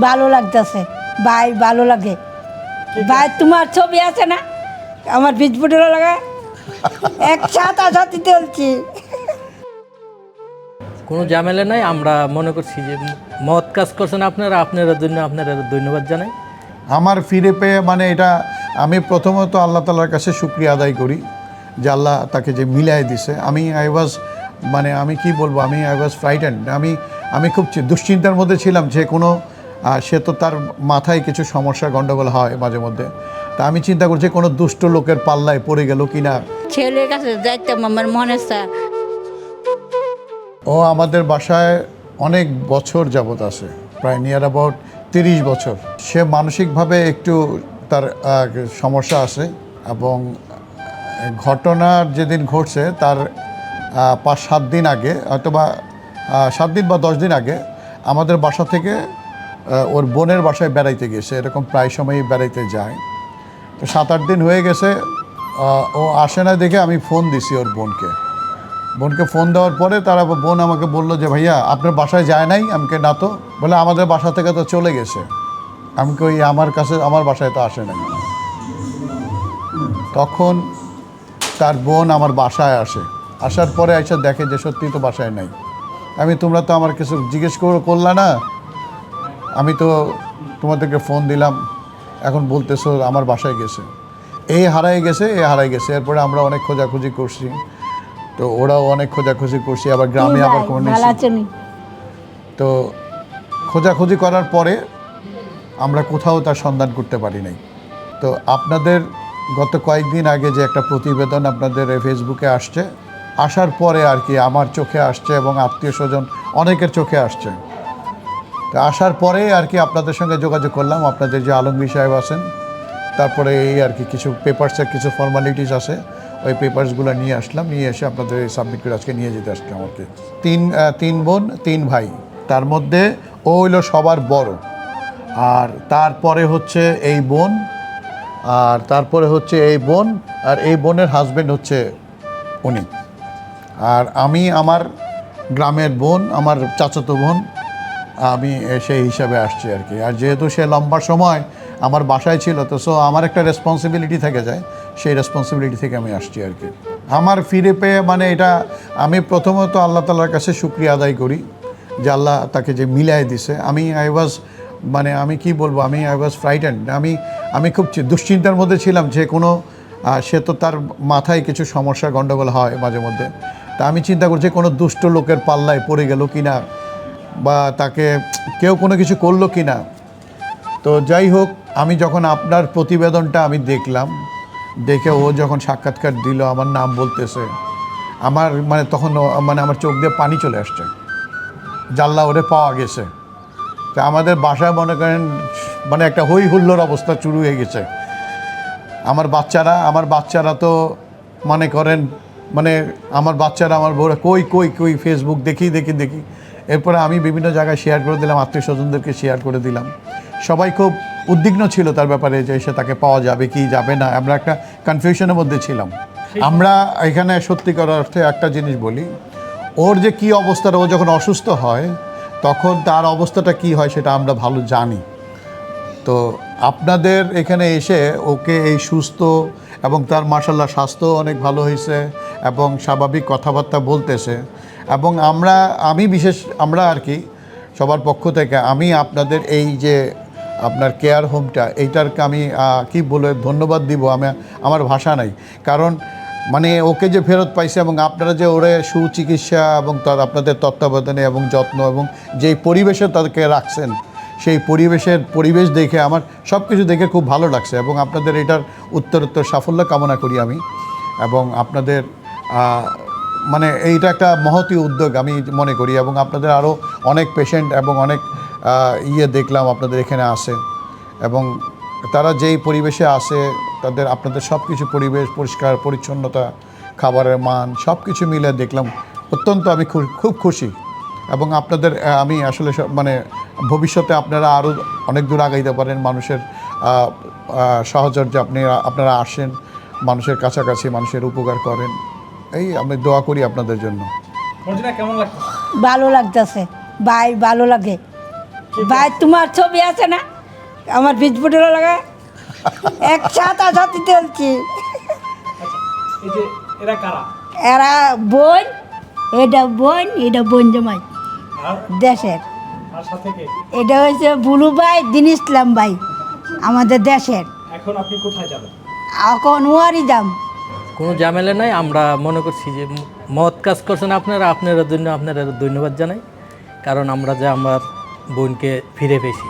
ভালো লাগতেছে ভাই, ভালো লাগে ভাই। তোমার ছবি আছে না আমার ফেসবুকের লাগা, একসাথে তুলছি। কোনো ঝামেলা নাই। আমরা মনে করছি যে মহৎ কাজ করছেন আপনারা, আপনারা ধন্যবাদ জানাই। আমার ফিরে পেয়ে মানে এটা আমি প্রথমত আল্লাহ তাআলার কাছে শুকরিয়া আদায় করি যে আল্লাহ তাকে যে মিলাই দিছে। আমি কি বলবো, আই ওয়াজ ফ্রাইটেন্ড। আমি খুব দুশ্চিন্তার মধ্যে ছিলাম যে কোনো সে তো তার মাথায় কিছু সমস্যা গণ্ডগোল হয় মাঝে মধ্যে। তা আমি চিন্তা করছি কোনো দুষ্ট লোকের পাল্লায় পড়ে গেল কি না। ছেলের কাছে যাইতাম আমার মনে চায়। ও আমাদের বাসায় অনেক বছর যাবত আছে, প্রায় নিয়ার অ্যাবাউট 30 বছর। সে মানসিকভাবে একটু তার সমস্যা আছে এবং ঘটনার যেদিন ঘটছে তার 5-7 দিন আগে, অথবা 7 দিন বা 10 দিন আগে আমাদের বাসা থেকে ওর বোনের বাসায় বেড়াইতে গেছে। এরকম প্রায় সময়ই বেড়াইতে যায়। তো 7-8 দিন হয়ে গেছে, ও আসে না দেখে আমি ফোন দিছি ওর বোনকে ফোন দেওয়ার পরে তারা বোন আমাকে বললো যে ভাইয়া আপনার বাসায় যায় নাই? আমাকে না তো, বলে আমাদের বাসা থেকে তো চলে গেছে। আমি কই আমার বাসায় তো আসে নাই। তখন তার বোন আমার বাসায় আসার পরে এসে দেখে যে সত্যি তো বাসায় নাই। তোমরা তো আমার কিছু জিজ্ঞেস করলা না, আমি তো তোমাদেরকে ফোন দিলাম, এখন বলতেছো আমার বাসায় গেছে। এই হারাই গেছে। এরপরে আমরা অনেক খোঁজাখুঁজি করছি, তো ওরাও অনেক খোঁজাখুঁজি করছি, আবার গ্রামে আবার কোনো তো খোঁজাখুঁজি করার পরে আমরা কোথাও তার সন্ধান করতে পারি নাই। তো আপনাদের গত কয়েকদিন আগে যে একটা প্রতিবেদন আপনাদের ফেসবুকে আসার পরে আর কি আমার চোখে আসছে এবং আত্মীয় স্বজন অনেকের চোখে আসছে। তো আসার পরে আর কি আপনাদের সঙ্গে যোগাযোগ করলাম, আপনাদের যে আলমগীর সাহেব আছেন, তারপরে এই আর কি কিছু পেপারসের কিছু ফর্মালিটিস আছে, ওই পেপারসগুলো নিয়ে আসলাম, নিয়ে এসে আপনাদের সাবমিট করে আজকে নিয়ে যেতে আসলাম। আমাকে তিন বোন 3 ভাই, তার মধ্যে ও হইল সবার বড়, আর তারপরে হচ্ছে এই বোন, আর এই বোনের হাজব্যান্ড হচ্ছে উনি, আর আমি আমার গ্রামের বোন, আমার চাচাতো বোন, আমি সেই হিসাবে আসছি আর কি। আর যেহেতু সে লম্বা সময় আমার বাসায় ছিল, তো আমার একটা রেসপন্সিবিলিটি থেকে যায়, সেই রেসপন্সিবিলিটি থেকে আমি আসছি আর কি। আমার ফিরে পেয়ে মানে এটা আমি প্রথমত আল্লাহ তাআলার কাছে শুকরিয়া আদায় করি যে আল্লাহ তাকে যে মিলাই দিছে। I was frightened. আমি খুব দুশ্চিন্তার মধ্যে ছিলাম যে কোনো সে তো তার মাথায় কিছু সমস্যা গণ্ডগোল হয় মাঝে মধ্যে। তা আমি চিন্তা করছি কোনো দুষ্ট লোকের পাল্লায় পড়ে গেল কি না, বা তাকে কেউ কোনো কিছু করলো কি না। তো যাই হোক, আমি যখন আপনার প্রতিবেদনটা আমি দেখে ও যখন সাক্ষাৎকার দিল, আমার নাম বলতেছে, তখন আমার চোখ দিয়ে পানি চলে আসছে, জাল্লা ওরে পাওয়া গেছে। তা আমাদের বাসায় মনে করেন একটা হই হুল্লোড় অবস্থা শুরু হয়ে গেছে। আমার বাচ্চারা তো মনে করেন আমার বউরা কই ফেসবুক দেখি। এরপরে আমি বিভিন্ন জায়গায় শেয়ার করে দিলাম, আত্মীয় স্বজনদেরকে শেয়ার করে দিলাম। সবাই খুব উদ্বিগ্ন ছিল তার ব্যাপারে যে সে তাকে পাওয়া যাবে কি যাবে না। আমরা একটা কনফিউশনের মধ্যে ছিলাম। আমরা এখানে সত্যিকার অর্থে একটা জিনিস বলি, ওর যে কী অবস্থাটা, ও যখন অসুস্থ হয় তখন তার অবস্থাটা কি হয় সেটা আমরা ভালো জানি। তো আপনাদের এখানে এসে ওকে এই সুস্থ এবং তার মাশাআল্লাহ স্বাস্থ্য অনেক ভালো হয়েছে এবং স্বাভাবিক কথাবার্তা বলতেছে, এবং আমরা আর কি সবার পক্ষ থেকে আমি আপনাদের এই যে আপনার কেয়ার হোমটা, এইটারকে আমি কি বলে ধন্যবাদ দিব, আমার ভাষা নাই। কারণ ওকে যে ফেরত পাইছে এবং আপনারা যে ওরে সুচিকিৎসা এবং আপনাদের তত্ত্বাবধানে এবং যত্ন এবং যেই পরিবেশে তাদেরকে রাখছেন, সেই পরিবেশ দেখে আমার সব কিছু দেখে খুব ভালো লাগছে, এবং আপনাদের এটার উত্তরোত্তর সাফল্য কামনা করি আমি। এবং আপনাদের এইটা একটা মহতী উদ্যোগ আমি মনে করি, এবং আপনাদের আরও অনেক পেশেন্ট এবং অনেক দেখলাম আপনাদের এখানে আসে, এবং তারা যেই পরিবেশে আসে আপনাদের সব কিছু পরিবেশ, পরিষ্কার পরিচ্ছন্নতা, খাবারের মান সব কিছু মিলে দেখলাম অত্যন্ত আমি খুব খুশি। এবং আপনাদের আমি আসলে ভবিষ্যতে আপনারা আরও অনেক দূর আগাইতে পারেন, মানুষের সাহচর্যে আপনারা আসেন, মানুষের কাছাকাছি, মানুষের উপকার করেন, এই আমি দোয়া করি আপনাদের জন্য। কেমন লাগছে? ভালো লাগতেছে ভাই, ভালো লাগে ভাই তোমার ছবি আছে না আমার বিজপুটের লাগা একসাথে সাথে চলছি এই যে এরা কারা? এরা বোন এটা বোন জামাই আর দেশের। আর সাথে কে? এটা হচ্ছে বুলু ভাই দিন ইসলাম ভাই আমাদের দেশের। এখন আপনি কোথায় যাবেন? এখন ওয়ারি যাম। কোনো ঝামেলা নাই, আমরা মনে করছি যে মহৎ কাজ করছেন আপনারা, আপনারা জন্য আপনারা ধন্যবাদ জানাই, কারণ আমরা যে আমার বোনকে ফিরে পেয়েছি।